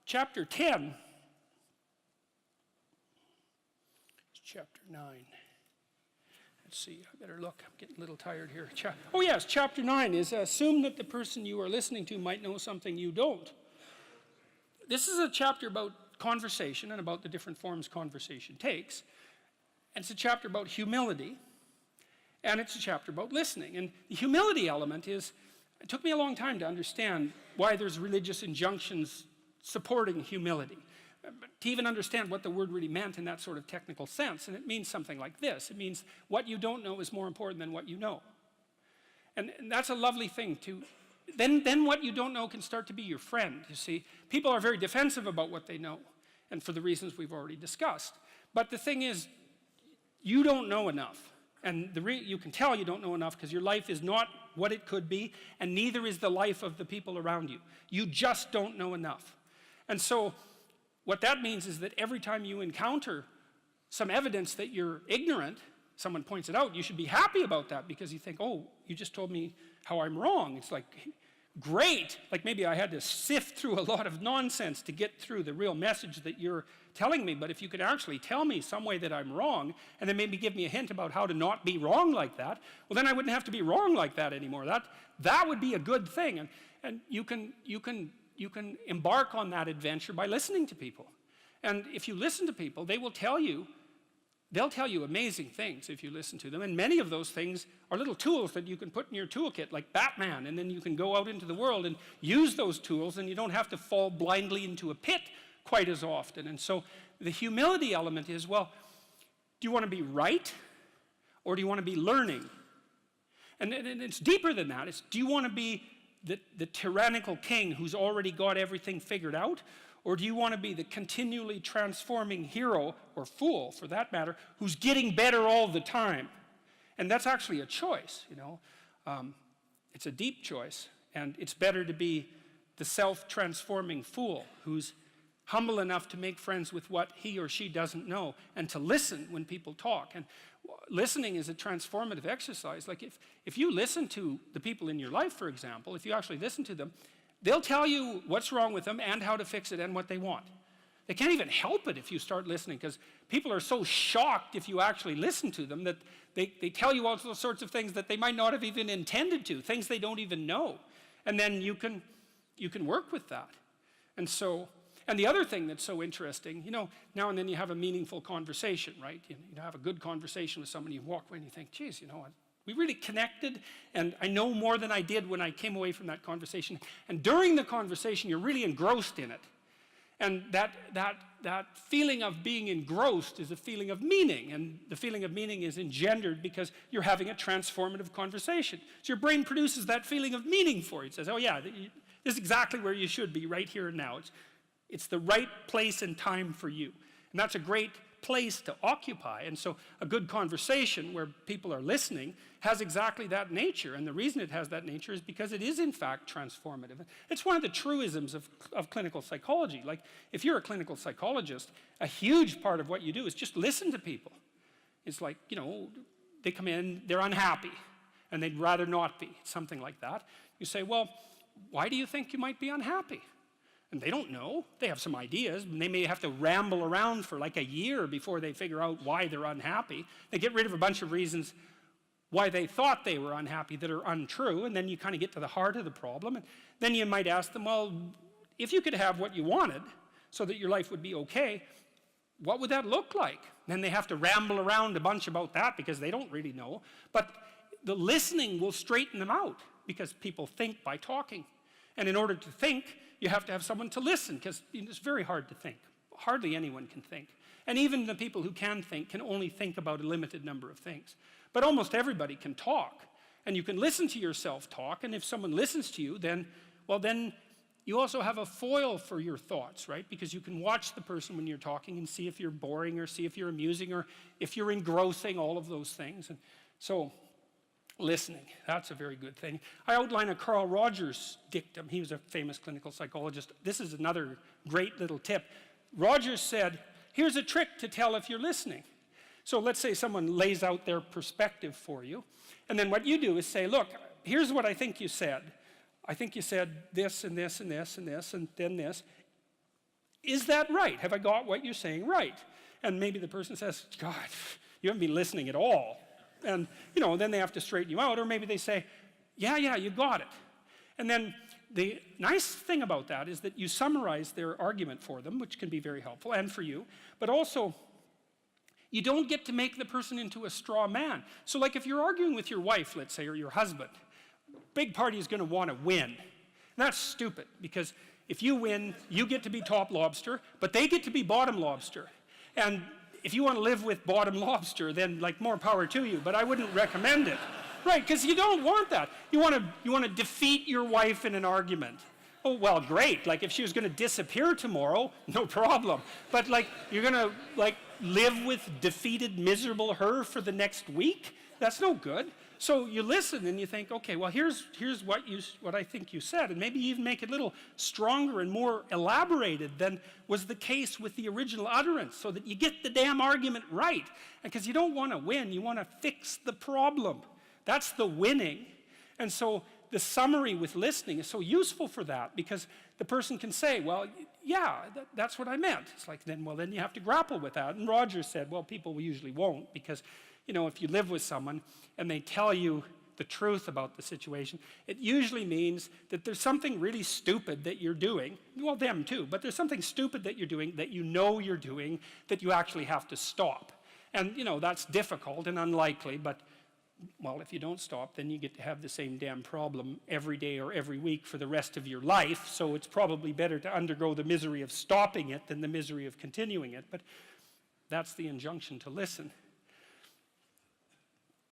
Chapter 10, chapter 9. Let's see, I better look, I'm getting a little tired here. Oh yes, chapter 9 is assume that the person you are listening to might know something you don't. This is a chapter about conversation and about the different forms conversation takes. And it's a chapter about humility, and it's a chapter about listening. And the humility element is, it took me a long time to understand why there's religious injunctions supporting humility, to even understand what the word really meant in that sort of technical sense. And it means something like this. It means what you don't know is more important than what you know. And that's a lovely thing to, then what you don't know can start to be your friend, you see. People are very defensive about what they know, and for the reasons we've already discussed. But the thing is, you don't know enough. And you can tell you don't know enough because your life is not what it could be, and neither is the life of the people around you. You just don't know enough. And so what that means is that every time you encounter some evidence that you're ignorant, someone points it out, you should be happy about that because you think, oh, you just told me how I'm wrong. It's like, great. Like maybe I had to sift through a lot of nonsense to get through the real message that you're telling me, but if you could actually tell me some way that I'm wrong and then maybe give me a hint about how to not be wrong like that, well then I wouldn't have to be wrong like that anymore. That would be a good thing. And you can embark on that adventure by listening to people. And if you listen to people, they'll tell you amazing things if you listen to them, and many of those things are little tools that you can put in your toolkit like Batman, and then you can go out into the world and use those tools, and you don't have to fall blindly into a pit quite as often. And so the humility element is, well, do you want to be right or do you want to be learning? And it's deeper than that. It's, do you want to be the tyrannical king who's already got everything figured out, or do you want to be the continually transforming hero, or fool for that matter, who's getting better all the time? And that's actually a choice, you know. It's a deep choice, and it's better to be the self-transforming fool who's humble enough to make friends with what he or she doesn't know, and to listen when people talk. And listening is a transformative exercise. Like if you listen to the people in your life, for example, if you actually listen to them, they'll tell you what's wrong with them and how to fix it and what they want. They can't even help it if you start listening, because people are so shocked if you actually listen to them that they tell you all sorts of things that they might not have even intended to, things they don't even know. And then you can work with that. And so, and the other thing that's so interesting, you know, now and then you have a meaningful conversation, right? You have a good conversation with somebody, you walk away and you think, geez, you know what? We really connected, and I know more than I did when I came away from that conversation. And during the conversation, you're really engrossed in it. And that feeling of being engrossed is a feeling of meaning, and the feeling of meaning is engendered because you're having a transformative conversation. So your brain produces that feeling of meaning for you. It says, oh yeah, this is exactly where you should be, right here and now. It's the right place and time for you. And that's a great place to occupy. And so a good conversation where people are listening has exactly that nature. And the reason it has that nature is because it is in fact transformative. It's one of the truisms of clinical psychology. Like if you're a clinical psychologist, a huge part of what you do is just listen to people. It's like, you know, they come in, they're unhappy, and they'd rather not be, something like that. You say, well, why do you think you might be unhappy? And they don't know. They have some ideas, and they may have to ramble around for like a year before they figure out why they're unhappy. They get rid of a bunch of reasons why they thought they were unhappy that are untrue, and then you kind of get to the heart of the problem. And then you might ask them, well, if you could have what you wanted so that your life would be okay, what would that look like? Then they have to ramble around a bunch about that because they don't really know. But the listening will straighten them out because people think by talking. And in order to think, you have to have someone to listen, because it's very hard to think. Hardly anyone can think. And even the people who can think can only think about a limited number of things. But almost everybody can talk. And you can listen to yourself talk, and if someone listens to you, then, well, then you also have a foil for your thoughts, right? Because you can watch the person when you're talking and see if you're boring or see if you're amusing or if you're engrossing, all of those things. And so, listening, that's a very good thing. I outline a Carl Rogers dictum. He was a famous clinical psychologist. This is another great little tip. Rogers said, here's a trick to tell if you're listening. So let's say someone lays out their perspective for you, and then what you do is say, look, here's what I think you said. I think you said this and this and this and this and then this. Is that right? Have I got what you're saying right? And maybe the person says, God, you haven't been listening at all. And, then they have to straighten you out. Or maybe they say, yeah, you got it. And then the nice thing about that is that you summarize their argument for them, which can be very helpful, and for you. But also, you don't get to make the person into a straw man. So like if you're arguing with your wife, let's say, or your husband, big party is going to want to win. And that's stupid, because if you win, you get to be top lobster, but they get to be bottom lobster. And if you want to live with bottom lobster, then like more power to you, but I wouldn't recommend it. Right, because you don't want that. You want to defeat your wife in an argument. Oh, well, great. Like if she was going to disappear tomorrow, no problem. But like you're going to like live with defeated, miserable her for the next week? That's no good. So you listen and you think, okay, well, here's what I think you said, and maybe even make it a little stronger and more elaborated than was the case with the original utterance, so that you get the damn argument right. Because you don't want to win, you want to fix the problem. That's the winning. And so the summary with listening is so useful for that, because the person can say, well, yeah, that's what I meant. It's like, then you have to grapple with that. And Roger said, well, people usually won't, because if you live with someone and they tell you the truth about the situation, it usually means that there's something really stupid that you're doing. Well, them too, but there's something stupid that you're doing that you're doing that you actually have to stop. And, that's difficult and unlikely, but, well, if you don't stop, then you get to have the same damn problem every day or every week for the rest of your life, so it's probably better to undergo the misery of stopping it than the misery of continuing it. But that's the injunction to listen.